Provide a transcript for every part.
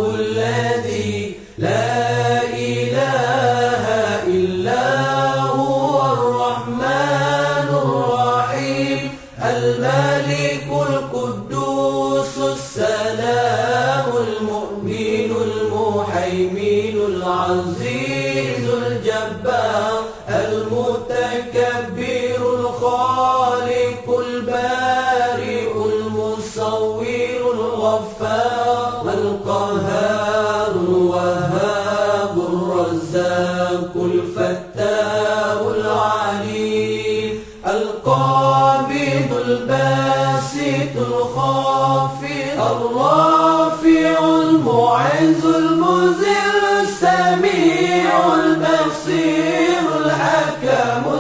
الذي لا إله إلا هو الرحمن الرحيم الملك القدوس السلام المؤمن المهيمن العزيز الجبار المتكبر الخالق البارئ المصور الغفار القهار الوهاب الرزاق الفتاح العليم القابض الباسط الخافض الرافع المعز المذل السميع البصير الحكم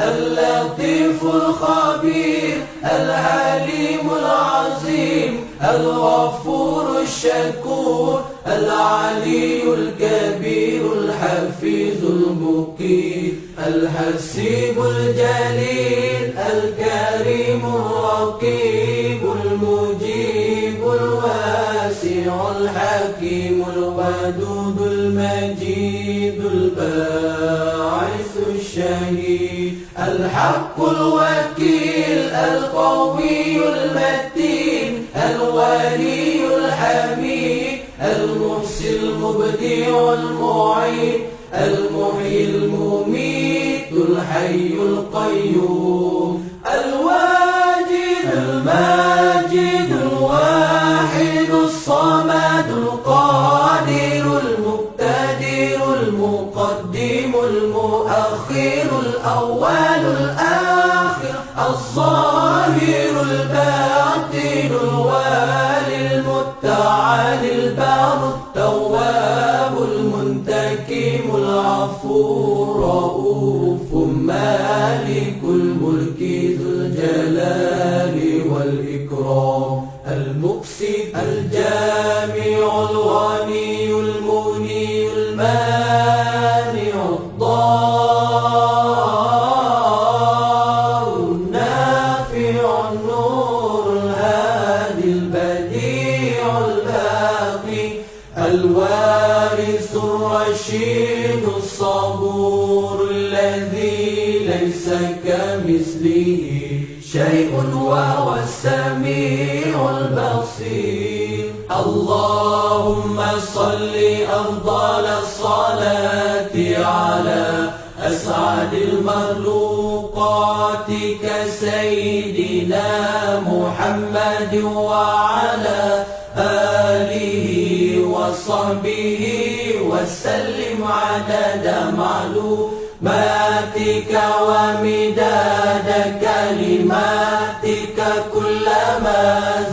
اللطيف الخبير الحليم العظيم الغفور الشكور العلي الكبير الحفيظ المقيت الحسيب الجليل الكريم الرقيب المجيب الواسع الحكيم الودود المجيد الباعث الشهيد الحق الوكيل القوي المتين الولي الحميد المحصي المبدع المعيد المحيي المميت الحي القيوم الواجد الماجد الواحد الصمد القادر المقتدر المقدم المؤخر الأول الآخر الظاهر الباطن الوالي المتعالي البر التواب المنتقم العفو الرؤوف مالك الملك ذو الجلال والإكرام المقسط الجامع الغني المغني المانع الضار النافع النور الهادي البديع الباقي الوارث الرشيد الصبور الذي ليس كمثله شيء وهو السميع البصير اللهم صل أفضل الصلاة على أسعد المخلوقات كسيدنا محمد وعلى آله وصحبه وسلم عدد معلوماتك ومداد كلماتك كلما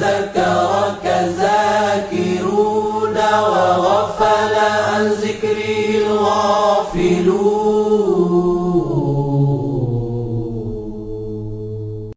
ذكرك ذاكرون وغفل عن ذكره الغافلون.